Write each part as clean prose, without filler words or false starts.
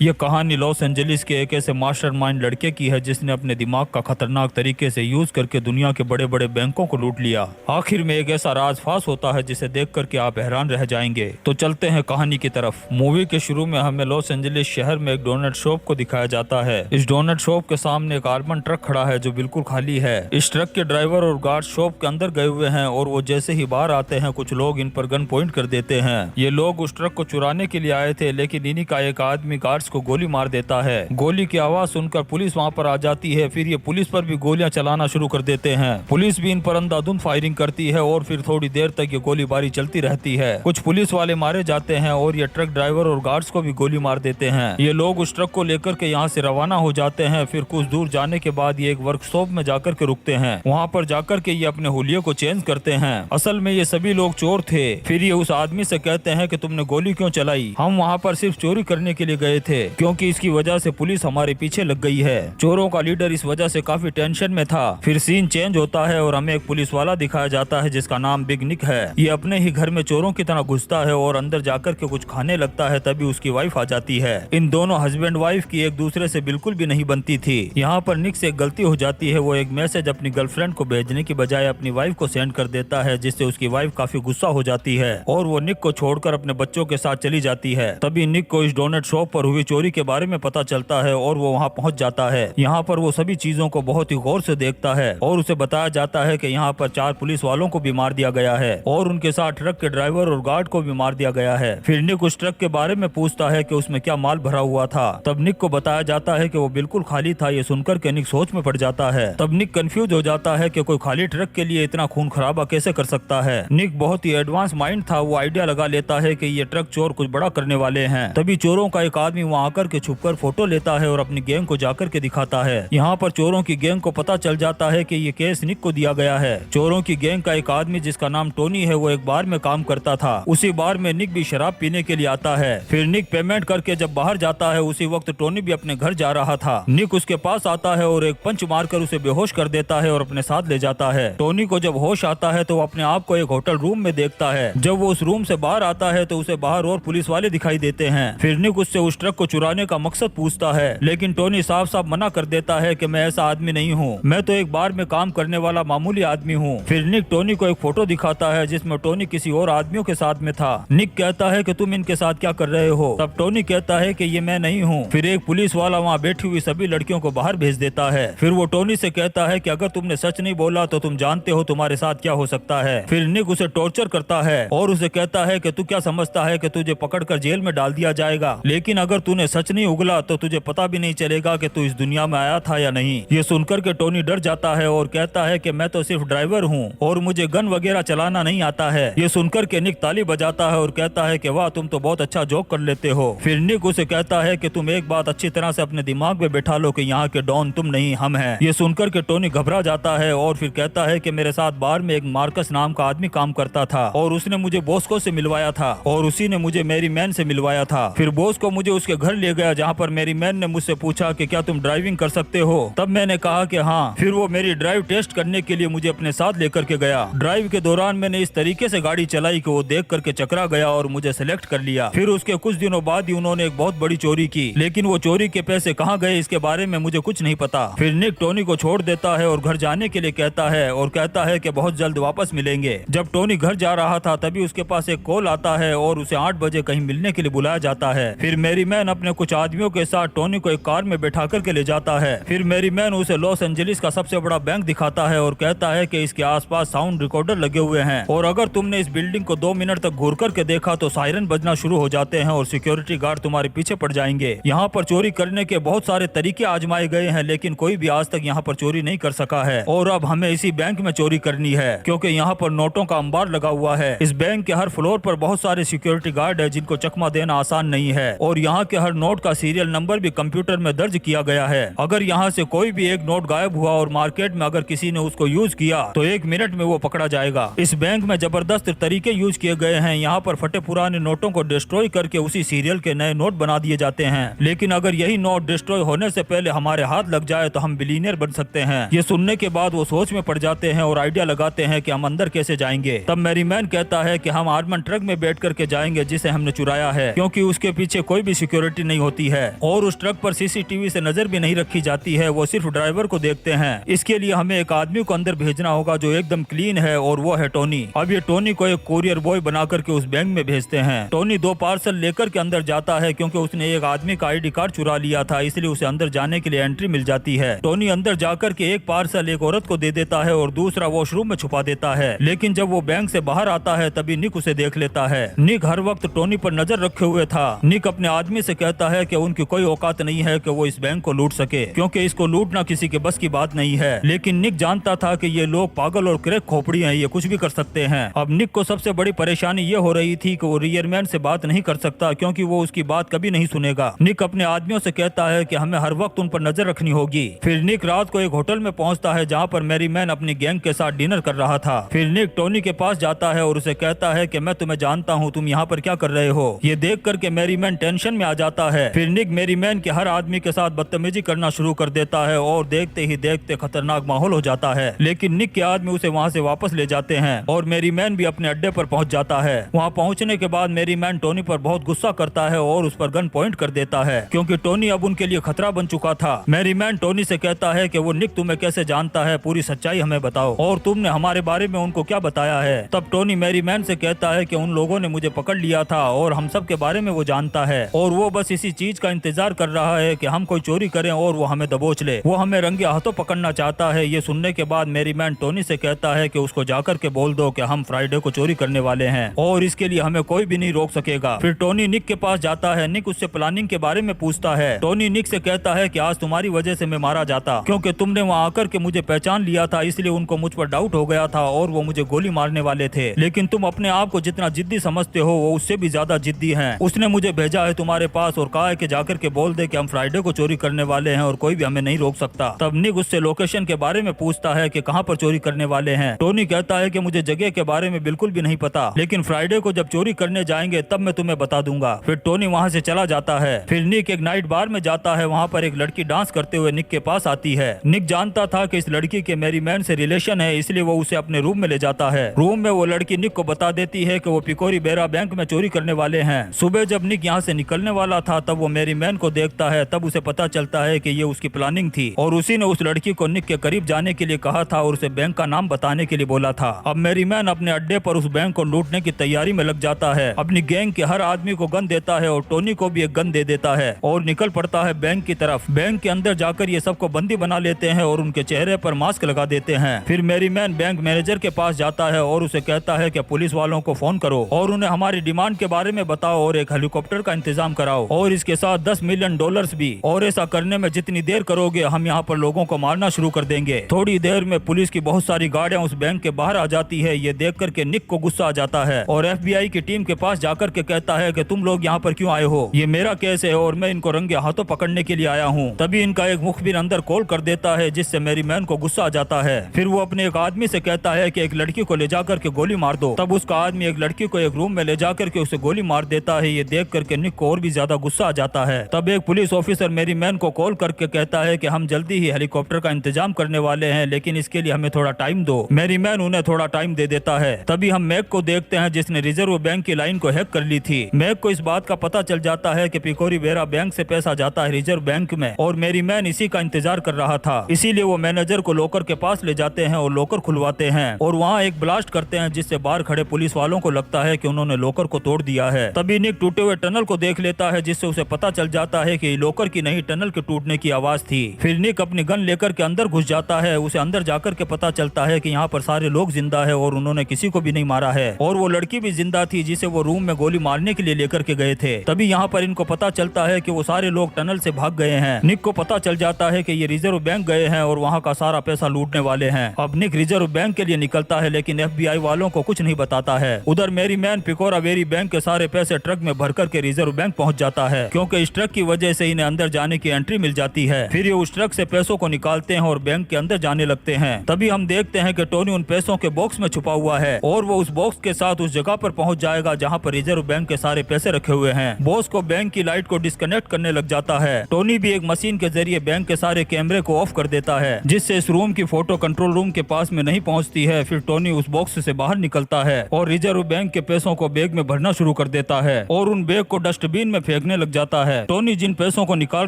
ये कहानी Los Angeles के एक ऐसे मास्टरमाइंड लड़के की है जिसने अपने दिमाग का खतरनाक तरीके से यूज करके दुनिया के बड़े बड़े बैंकों को लूट लिया। आखिर में एक ऐसा राज फास होता है जिसे देख करके आप हैरान रह जाएंगे। तो चलते हैं कहानी की तरफ। मूवी के शुरू में हमें लॉस एंजलिस शहर में एक डोनट शॉप को दिखाया जाता है। इस डोनट शॉप के सामने एक अर्बन ट्रक खड़ा है जो बिल्कुल खाली है। इस ट्रक के ड्राइवर और गार्ड शॉप के अंदर गए हुए हैं और वो जैसे ही बाहर आते हैं कुछ लोग इन पर गन पॉइंट कर देते हैं। ये लोग उस ट्रक को चुराने के लिए आए थे, लेकिन इन्हीं का एक आदमी गार्ड्स को गोली मार देता है। गोली की आवाज सुनकर पुलिस वहां पर आ जाती है। फिर ये पुलिस पर भी गोलियां चलाना शुरू कर देते हैं। पुलिस भी इन पर अंधाधुंध फायरिंग करती है और फिर थोड़ी देर तक ये गोलीबारी चलती रहती है। कुछ पुलिस वाले मारे जाते हैं और ये ट्रक ड्राइवर और गार्ड्स को भी गोली मार देते हैं। ये लोग उस ट्रक को लेकर के यहाँ से रवाना हो जाते हैं। फिर कुछ दूर जाने के बाद ये एक वर्कशॉप में जाकर के रुकते हैं। वहाँ पर जाकर के ये अपने हुलिये को चेंज करते हैं। असल में ये सभी लोग चोर थे। फिर ये उस आदमी से कहते हैं कि तुमने गोली क्यों चलाई? हम वहाँ पर सिर्फ चोरी करने के लिए गए थे, क्योंकि इसकी वजह से पुलिस हमारे पीछे लग गई है। चोरों का लीडर इस वजह से काफी टेंशन में था। फिर सीन चेंज होता है और हमें एक पुलिस वाला दिखाया जाता है जिसका नाम बिग निक है। ये अपने ही घर में चोरों की तरह घुसता है और अंदर जाकर के कुछ खाने लगता है। तभी उसकी वाइफ आ जाती है। इन दोनों हस्बैंड वाइफ की एक दूसरे से बिल्कुल भी नहीं बनती थी। यहाँ पर निक से एक गलती हो जाती है। वो एक मैसेज अपनी गर्लफ्रेंड को भेजने की बजाय अपनी वाइफ को सेंड कर देता है, जिससे उसकी वाइफ काफी गुस्सा हो जाती है और वो निक को छोड़कर अपने बच्चों के साथ चली जाती है। तभी निक को इस डोनट शॉप पर हुई चोरी के बारे में पता चलता है और वो वहाँ पहुँच जाता है। यहाँ पर वो सभी चीजों को बहुत ही गौर से देखता है और उसे बताया जाता है कि यहाँ पर 4 पुलिस वालों को भी मार दिया गया है और उनके साथ ट्रक के ड्राइवर और गार्ड को भी मार दिया गया है। फिर निक उस ट्रक के बारे में पूछता है कि उसमें क्या माल भरा हुआ था। तब निक को बताया जाता है कि वो बिल्कुल खाली था। ये सुनकर के निक सोच में पड़ जाता है। तब निक कंफ्यूज हो जाता है कि कोई खाली ट्रक के लिए इतना खून खराबा कैसे कर सकता है। निक बहुत ही एडवांस माइंड था। वो आइडिया लगा लेता है कि ये ट्रक चोर कुछ बड़ा करने वाले हैं। तभी चोरों का एक आदमी वहाँ आकर के छुपकर फोटो लेता है और अपनी गैंग को जाकर के दिखाता है। यहाँ पर चोरों की गैंग को पता चल जाता है कि ये केस निक को दिया गया है। चोरों की गैंग का एक आदमी जिसका नाम टोनी है वो एक बार में काम करता था। उसी बार में निक भी शराब पीने के लिए आता है। फिर निक पेमेंट करके जब बाहर जाता है उसी वक्त टोनी भी अपने घर जा रहा था। निक उसके पास आता है और एक पंच मारकर उसे बेहोश कर देता है और अपने साथ ले जाता है। टोनी को जब होश आता है तो वो अपने आप को एक होटल रूम में देखता है। जब वो उस रूम से बाहर आता है तो उसे बाहर और पुलिस वाले दिखाई देते हैं। फिर निक उससे उस ट्रक को चुराने का मकसद पूछता है, लेकिन टोनी साफ साफ मना कर देता है कि मैं ऐसा आदमी नहीं हूँ, मैं तो एक बार में काम करने वाला मामूली आदमी हूँ। फिर निक टोनी को एक फोटो दिखाता है जिसमें टोनी किसी और आदमियों के साथ में था। निक कहता है कि तुम इनके साथ क्या कर रहे हो? तब टोनी कहता है कि ये मैं नहीं हूँ। फिर एक पुलिस वाला वहाँ बैठी हुई सभी लड़कियों को बाहर भेज देता है। फिर वो टोनी से कहता है कि अगर तुमने सच नहीं बोला तो तुम जानते हो तुम्हारे साथ क्या हो सकता है। फिर निक उसे टॉर्चर करता है और उसे कहता है कि तू क्या समझता है कि तुझे पकड़कर जेल में डाल दिया जाएगा, लेकिन अगर तूने सच नहीं उगला तो तुझे पता भी नहीं चलेगा कि तू इस दुनिया में आया था या नहीं। ये सुनकर के टोनी डर जाता है और कहता है कि मैं तो सिर्फ ड्राइवर हूँ और मुझे गन वगैरह चलाना नहीं आता है। ये सुनकर के निक ताली बजाता है और कहता है कि वाह तुम तो बहुत अच्छा जोक कर लेते हो। फिर निक उसे कहता है कि तुम एक बात अच्छी तरह से अपने दिमाग में बैठा लो कि यहाँ के डॉन तुम नहीं हम हैं। ये सुनकर के टोनी घबरा जाता है और फिर कहता है कि मेरे साथ बार में एक मार्कस नाम का आदमी काम करता था और उसने मुझे बॉस्को से मिलवाया था और उसी ने मुझे मेरी मैन से मिलवाया था। फिर बॉस्को मुझे उसके घर ले गया जहाँ पर मेरी मैन ने मुझसे पूछा कि क्या तुम ड्राइविंग कर सकते हो? तब मैंने कहा कि हाँ। फिर वो मेरी ड्राइव टेस्ट करने के लिए मुझे अपने साथ लेकर के गया। ड्राइव के दौरान मैंने इस तरीके से गाड़ी चलाई कि वो देख करके चकरा गया और मुझे सेलेक्ट कर लिया। फिर उसके कुछ दिनों बाद ही उन्होंने एक बहुत बड़ी चोरी की, लेकिन वो चोरी के पैसे कहाँ गए इसके बारे में मुझे कुछ नहीं पता। फिर निक टोनी को छोड़ देता है और घर जाने के लिए कहता है और कहता है कि बहुत जल्द वापस मिलेंगे। जब टोनी घर जा रहा था तभी उसके पास एक कॉल आता है और उसे 8 बजे कहीं मिलने के लिए बुलाया जाता है। फिर मेरी मैन अपने कुछ आदमियों के साथ टोनी को एक कार में बैठा करके ले जाता है। फिर मेरी मैन उसे लॉस एंजलिस का सबसे बड़ा बैंक दिखाता है और कहता है कि इसके आसपास साउंड रिकॉर्डर लगे हुए हैं और अगर तुमने इस बिल्डिंग को 2 मिनट तक घूर करके देखा तो सायरन बजना शुरू हो जाते हैं और सिक्योरिटी गार्ड तुम्हारे पीछे पड़ जाएंगे। यहाँ पर चोरी करने के बहुत सारे तरीके आजमाए गए हैं, लेकिन कोई भी आज तक यहाँ पर चोरी नहीं कर सका है और अब हमें इसी बैंक में चोरी करनी है क्योंकि यहाँ पर नोटों का अंबार लगा हुआ है। इस बैंक के हर फ्लोर पर बहुत सारे सिक्योरिटी गार्ड है जिनको चकमा देना आसान नहीं है और यहाँ के हर नोट का सीरियल नंबर भी कंप्यूटर में दर्ज किया गया है। अगर यहाँ से कोई भी एक नोट गायब हुआ और मार्केट में अगर किसी ने उसको यूज किया तो 1 मिनट में वो पकड़ा जाएगा। इस बैंक में जबरदस्त तरीके यूज किए गए हैं। यहाँ पर फटे पुराने नोटों को डिस्ट्रॉय करके उसी सीरियल के नए नोट बना दिए जाते हैं, लेकिन अगर यही नोट डिस्ट्रॉय होने से पहले हमारे हाथ लग जाए तो हम बिलीनियर बन सकते हैं। ये सुनने के बाद वो सोच में पड़ जाते हैं और आइडिया लगाते हैं कि हम अंदर कैसे जाएंगे। तब मैरी मैन कहता है कि हम आर्मन ट्रक में बैठ करके जाएंगे जिसे हमने चुराया है, क्योंकि उसके पीछे कोई भी सिक्योरिटी सिक्योरिटी नहीं होती है और उस ट्रक पर सीसीटीवी से नजर भी नहीं रखी जाती है, वो सिर्फ ड्राइवर को देखते हैं। इसके लिए हमें एक आदमी को अंदर भेजना होगा जो एकदम क्लीन है और वो है टोनी। अब ये टोनी को एक कोरियर बॉय बना करके उस बैंक में भेजते हैं। टोनी 2 पार्सल लेकर के अंदर जाता है क्योंकि उसने एक आदमी का आईडी कार्ड चुरा लिया था, इसलिए उसे अंदर जाने के लिए एंट्री मिल जाती है। टोनी अंदर जाकर के एक पार्सल एक औरत को दे देता है और दूसरा वॉशरूम में छुपा देता है। लेकिन जब वो बैंक से बाहर आता है तभी निक उसे देख लेता है। निक हर वक्त टोनी पर नजर रखे हुए था। निक अपने आदमी से कहता है कि उनकी कोई औकात नहीं है कि वो इस बैंक को लूट सके, क्योंकि इसको लूटना किसी के बस की बात नहीं है। लेकिन निक जानता था कि ये लोग पागल और क्रैक खोपड़ी हैं, ये कुछ भी कर सकते हैं। अब निक को सबसे बड़ी परेशानी ये हो रही थी कि वो रियरमैन से बात नहीं कर सकता क्योंकि वो उसकी बात कभी नहीं सुनेगा। निक अपने आदमियों से कहता है कि हमें हर वक्त उन पर नजर रखनी होगी। फिर निक रात को एक होटल में पहुंचता है जहां पर मैरीमैन अपनी गैंग के साथ डिनर कर रहा था। फिर निक टोनी के पास जाता है और उसे कहता है कि मैं तुम्हें जानता हूं, तुम यहाँ पर क्या कर रहे हो। ये देख करके मैरीमैन टेंशन में आ जाता है। फिर निक मैरीमैन के हर आदमी के साथ बदतमीजी करना शुरू कर देता है और देखते ही देखते खतरनाक माहौल हो जाता है। लेकिन निक के आदमी उसे वहाँ से वापस ले जाते हैं और मैरीमैन भी अपने अड्डे पर पहुंच जाता है। वहाँ पहुंचने के बाद मैरीमैन टोनी पर बहुत गुस्सा करता है और उस पर गन पॉइंट कर देता है क्योंकि टोनी अब उनके लिए खतरा बन चुका था। मैरीमैन टोनी से कहता है कि वो निक तुम्हें कैसे जानता है, पूरी सच्चाई हमें बताओ और तुमने हमारे बारे में उनको क्या बताया है। तब टोनी मैरीमैन से कहता है कि उन लोगों ने मुझे पकड़ लिया था और हम सब के बारे में वो जानता है और वो बस इसी चीज का इंतजार कर रहा है कि हम कोई चोरी करें और वो हमें दबोच ले। वो हमें रंगे हाथों पकड़ना चाहता है। ये सुनने के बाद मैरीमैन टोनी से कहता है कि उसको जाकर के बोल दो कि हम फ्राइडे को चोरी करने वाले हैं और इसके लिए हमें कोई भी नहीं रोक सकेगा। फिर टोनी निक के पास जाता है। निक उससे प्लानिंग के बारे में पूछता है। टोनी निक से कहता है कि आज तुम्हारी वजह से मैं मारा जाता क्योंकि तुमने वहाँ आकर के मुझे पहचान लिया था, इसलिए उनको मुझ पर डाउट हो गया था और वो मुझे गोली मारने वाले थे। लेकिन तुम अपने आप को जितना जिद्दी समझते हो वो उससे भी ज्यादा जिद्दी हैं। उसने मुझे भेजा है तुम्हारे पास और कहा है कि जाकर के बोल दे कि हम फ्राइडे को चोरी करने वाले हैं और कोई भी हमें नहीं रोक सकता। तब निक उससे लोकेशन के बारे में पूछता है कि कहाँ पर चोरी करने वाले हैं। टोनी कहता है कि मुझे जगह के बारे में बिल्कुल भी नहीं पता, लेकिन फ्राइडे को जब चोरी करने जाएंगे तब मैं तुम्हें बता दूंगा। फिर टोनी वहाँ से चला जाता है। फिर निक एक नाइट बार में जाता है। वहाँ पर एक लड़की डांस करते हुए निक के पास आती है। निक जानता था कि इस लड़की के मैरीमैन से रिलेशन है, इसलिए वो उसे अपने रूम में ले जाता है। रूम में वो लड़की निक को बता देती है कि वो पिकोरी बेरा बैंक में चोरी करने वाले हैं। सुबह जब निक यहाँ से निकलने वाला था तब वो मैरीमैन को देखता है। तब उसे पता चलता है कि ये उसकी प्लानिंग थी और उसी ने उस लड़की को निक के करीब जाने के लिए कहा था और उसे बैंक का नाम बताने के लिए बोला था। अब मैरीमैन अपने अड्डे पर उस बैंक को लूटने की तैयारी में लग जाता है। अपनी गैंग के हर आदमी को गन देता है और टोनी को भी एक गन दे देता है और निकल पड़ता है बैंक की तरफ। बैंक के अंदर जाकर ये सबको बंदी बना लेते हैं और उनके चेहरे पर मास्क लगा देते हैं। फिर मैरीमैन बैंक मैनेजर के पास जाता है और उसे कहता है कि पुलिस वालों को फोन करो और उन्हें हमारी डिमांड के बारे में बताओ और एक हेलीकॉप्टर का इंतजाम कराओ और इसके साथ $10 मिलियन भी। और ऐसा करने में जितनी देर करोगे हम यहाँ पर लोगों को मारना शुरू कर देंगे। थोड़ी देर में पुलिस की बहुत सारी गाड़ियाँ उस बैंक के बाहर आ जाती है। ये देख करके निक को गुस्सा आ जाता है और FBI की टीम के पास जाकर के कहता है कि तुम लोग यहाँ पर क्यों आए हो, ये मेरा केस है और मैं इनको रंगे हाथों पकड़ने के लिए आया हूँ। तभी इनका एक मुखबिर अंदर कॉल कर देता है जिससे मैरीमैन को गुस्सा आ जाता है। फिर वो अपने एक आदमी से कहता है कि एक लड़की को ले जाकर के गोली मार दो। तब उसका आदमी एक लड़की को एक रूम में ले जाकर के उसे गोली मार देता है। ये देख करके निक को और भी ज्यादा गुस्सा आ जाता है। तब एक पुलिस ऑफिसर मैरीमैन को कॉल करके कहता है कि हम जल्दी ही हेलीकॉप्टर का इंतजाम करने वाले हैं, लेकिन इसके लिए हमें थोड़ा टाइम दो। मैरीमैन उन्हें थोड़ा टाइम दे देता है। तभी हम मैक को देखते हैं जिसने रिजर्व बैंक की लाइन को हैक कर ली थी। मैक को इस बात का पता चल जाता है कि पिकोरी बेरा बैंक से पैसा जाता है रिजर्व बैंक में और मैरीमैन इसी का इंतजार कर रहा था। इसीलिए वो मैनेजर को लॉकर के पास ले जाते हैं और लॉकर खुलवाते हैं और वहाँ एक ब्लास्ट करते हैं जिससे बाहर खड़े पुलिस वालों को लगता है कि उन्होंने लॉकर को तोड़ दिया है। तभी निक टूटे हुए टनल को देख लेता है जिससे उसे पता चल जाता है कि लॉकर की नहीं टनल के टूटने की आवाज थी। फिर निक अपनी गन लेकर के अंदर घुस जाता है। उसे अंदर जाकर के पता चलता है कि यहाँ पर सारे लोग जिंदा है और उन्होंने किसी को भी नहीं मारा है और वो लड़की भी जिंदा थी जिसे वो रूम में गोली मारने के लिए लेकर के गए थे। तभी यहाँ पर इनको पता चलता है कि वो सारे लोग टनल से भाग गए हैं। निक को पता चल जाता है कि ये रिजर्व बैंक गए हैं और वहाँ का सारा पैसा लूटने वाले हैं। अब निक रिजर्व बैंक के लिए निकलता है लेकिन FBI वालों को कुछ नहीं बताता है। उधर मैरीमैन पिकोरा वेरी बैंक के सारे पैसे ट्रक में भर करके रिजर्व बैंक पहुँच जाता है क्योंकि इस ट्रक की वजह से इन्हें अंदर जाने की एंट्री मिल जाती है। फिर ये उस ट्रक से पैसों को निकालते हैं और बैंक के अंदर जाने लगते हैं। तभी हम देखते हैं कि टोनी उन पैसों के बॉक्स में छुपा हुआ है और वो उस बॉक्स के साथ उस जगह पर पहुंच जाएगा जहां पर रिजर्व बैंक के सारे पैसे रखे हुए हैं। बॉस को बैंक की लाइट को डिस्कनेक्ट करने लग जाता है। टोनी भी एक मशीन के जरिए बैंक के सारे कैमरे को ऑफ कर देता है जिससे इस रूम की फोटो कंट्रोल रूम के पास में नहीं पहुंचती है। फिर टोनी उस बॉक्स से बाहर निकलता है और रिजर्व बैंक के पैसों को बैग में भरना शुरू कर देता है और उन बैग को डस्टबिन में फेंक फेंकने लग जाता है। टोनी जिन पैसों को निकाल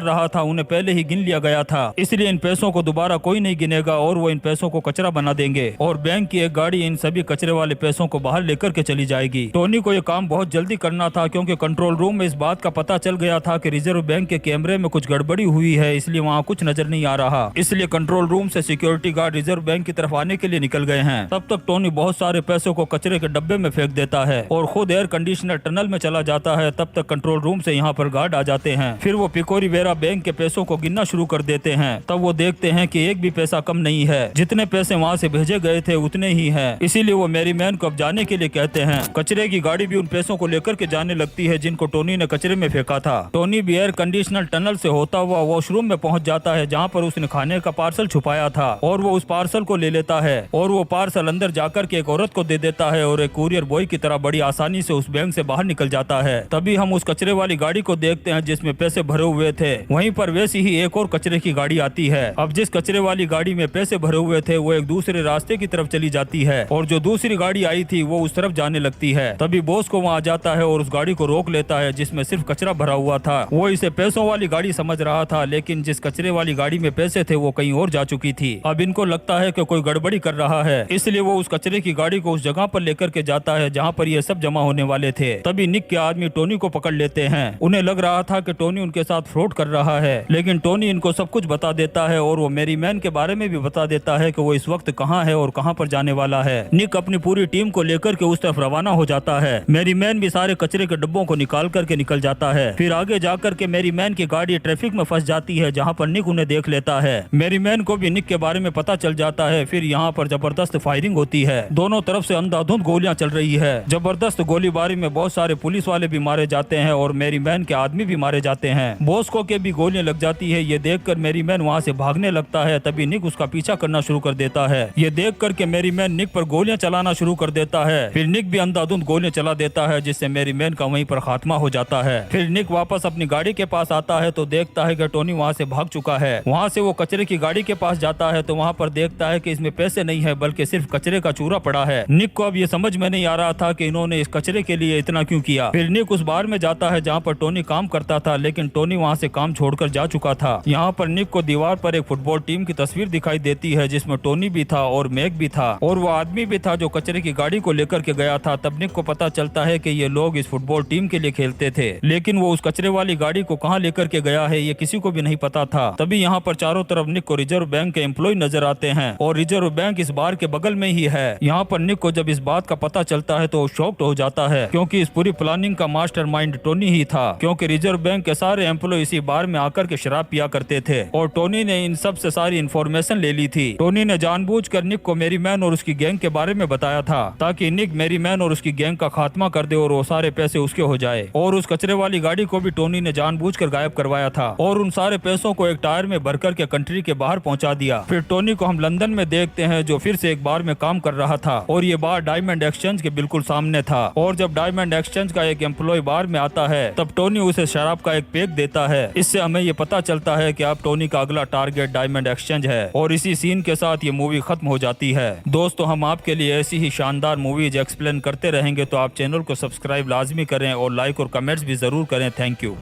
रहा था उन्हें पहले ही गिन लिया गया था, इसलिए इन पैसों को दोबारा कोई नहीं गिनेगा और वो इन पैसों को कचरा बना देंगे और बैंक की एक गाड़ी इन सभी कचरे वाले पैसों को बाहर लेकर के चली जाएगी। टोनी को ये काम बहुत जल्दी करना था क्योंकि कंट्रोल रूम में इस बात का पता चल गया था कि रिजर्व बैंक के कैमरे में कुछ गड़बड़ी हुई है, इसलिए वहाँ कुछ नजर नहीं आ रहा। इसलिए कंट्रोल रूम से सिक्योरिटी गार्ड रिजर्व बैंक की तरफ आने के लिए निकल गए हैं। तब तक टोनी बहुत सारे पैसों को कचरे के डब्बे में फेंक देता है और खुद एयर कंडीशनर टनल में चला जाता है। तब तक कंट्रोल रूम से यहाँ पर गार्ड आ जाते हैं। फिर वो पिकोरी वेरा बैंक के पैसों को गिनना शुरू कर देते हैं। तब वो देखते हैं कि एक भी पैसा कम नहीं है, जितने पैसे वहाँ से भेजे गए थे उतने ही हैं। इसीलिए वो मैरी मैन को अब जाने के लिए कहते हैं। कचरे की गाड़ी भी उन पैसों को लेकर के जाने लगती है जिनको टोनी ने कचरे में फेंका था। टोनी भी एयर कंडीशनर टनल से होता हुआ वॉशरूम में पहुंच जाता है जहाँ पर उसने खाने का पार्सल छुपाया था और वो उस पार्सल को ले लेता है और वो पार्सल अंदर जाकर के एक औरत को दे देता है और एक कुरियर बॉय की तरह बड़ी आसानी से उस बैंक से बाहर निकल जाता है। तभी हम उस कचरे वाली गाड़ी को देखते हैं जिसमें पैसे भरे हुए थे। वहीं पर वैसी ही एक और कचरे की गाड़ी आती है। अब जिस कचरे वाली गाड़ी में पैसे भरे हुए थे वो एक दूसरे रास्ते की तरफ चली जाती है और जो दूसरी गाड़ी आई थी वो उस तरफ जाने लगती है। तभी बॉस को वहाँ जाता है और उस गाड़ी को रोक लेता है जिसमें सिर्फ कचरा भरा हुआ था। वो इसे पैसों वाली गाड़ी समझ रहा था, लेकिन जिस कचरे वाली गाड़ी में पैसे थे वो कहीं और जा चुकी थी। अब इनको लगता है कि कोई गड़बड़ी कर रहा है, इसलिए वो उस कचरे की गाड़ी को उस जगह पर लेकर के जाता है जहाँ पर ये सब जमा होने वाले थे। तभी निक के आदमी टोनी को पकड़ लेते हैं। उन्हें लग रहा था कि टोनी उनके साथ फ्रॉड कर रहा है, लेकिन टोनी इनको सब कुछ बता देता है और वो मैरी मैन के बारे में भी बता देता है कि वो इस वक्त कहाँ है और कहाँ पर जाने वाला है। निक अपनी पूरी टीम को लेकर के उस तरफ रवाना हो जाता है। मैरी मैन भी सारे कचरे के डब्बों को निकाल करके निकल जाता है। फिर आगे जाकर के मैरी मैन की गाड़ी ट्रैफिक में फंस जाती है जहाँ पर निक उन्हें देख लेता है। मैरी मैन को भी निक के बारे में पता चल जाता है। फिर यहाँ पर जबरदस्त फायरिंग होती है, दोनों तरफ से अंधाधुंध गोलियां चल रही है। जबरदस्त गोलीबारी में बहुत सारे पुलिस वाले भी मारे जाते हैं और मैरी मैन के आदमी भी मारे जाते हैं। बॉस्को के भी गोलियां लग जाती है। ये देखकर मैरी मैन वहाँ से भागने लगता है। तभी निक उसका पीछा करना शुरू कर देता है। ये देख करके मैरी मैन निक पर गोलियां चलाना शुरू कर देता है। फिर निक भी अंधाधुंध गोलियां चला देता है जिससे मैरी मैन का वहीं पर खात्मा हो जाता है। फिर निक वापस अपनी गाड़ी के पास आता है तो देखता है कि टोनी वहाँ से भाग चुका है। वहाँ से वो कचरे की गाड़ी के पास जाता है तो वहाँ पर देखता है कि इसमें पैसे नहीं है बल्कि सिर्फ कचरे का चूरा पड़ा है। निक को अब ये समझ में नहीं आ रहा था कि इन्होंने इस कचरे के लिए इतना क्यों किया। फिर निक उस बार में जाता है जहाँ पर टोनी काम करता था, लेकिन टोनी वहाँ से काम छोड़कर जा चुका था। यहाँ पर निक को दीवार पर एक फुटबॉल टीम की तस्वीर दिखाई देती है जिसमें टोनी भी था और मैक भी था और वो आदमी भी था जो कचरे की गाड़ी को लेकर के गया था। तब निक को पता चलता है कि ये लोग इस फुटबॉल टीम के लिए खेलते थे, लेकिन वो उस कचरे वाली गाड़ी को कहाँ लेकर के गया है ये किसी को भी नहीं पता था। तभी यहाँ पर चारों तरफ निक को रिजर्व बैंक के एम्प्लॉय नजर आते हैं और रिजर्व बैंक इस बार के बगल में ही है। यहाँ पर निक को जब इस बात का पता चलता है तो वो शॉक्ड हो जाता है क्योंकि इस पूरी प्लानिंग का मास्टरमाइंड टोनी ही था, क्योंकि रिजर्व बैंक के सारे एम्प्लॉय इसी बार में आकर के शराब पिया करते थे और टोनी ने इन सब से सारी इन्फॉर्मेशन ले ली थी। टोनी ने जानबूझकर निक को मैरी मैन और उसकी गैंग के बारे में बताया था ताकि निक मैरी मैन और उसकी गैंग का खात्मा कर दे और वो सारे पैसे उसके हो जाए। और उस कचरे वाली गाड़ी को भी टोनी ने जानबूझकर गायब करवाया था और उन सारे पैसों को एक टायर में भरकर के कंट्री के बाहर पहुंचा दिया। फिर टोनी को हम लंदन में देखते हैं जो फिर से एक बार में काम कर रहा था और ये बार डायमंड एक्सचेंज के बिल्कुल सामने था। और जब डायमंड एक्सचेंज का एक एम्प्लॉय बार में आता है तब टोनी उसे शराब का एक पैक देता है। इससे हमें ये पता चलता है कि अब टोनी का अगला टारगेट डायमंड एक्सचेंज है और इसी सीन के साथ ये मूवी खत्म हो जाती है। दोस्तों, हम आपके लिए ऐसी ही शानदार मूवीज एक्सप्लेन करते रहेंगे, तो आप चैनल को सब्सक्राइब लाजमी करें और लाइक और कमेंट्स भी जरूर करें। Thank you.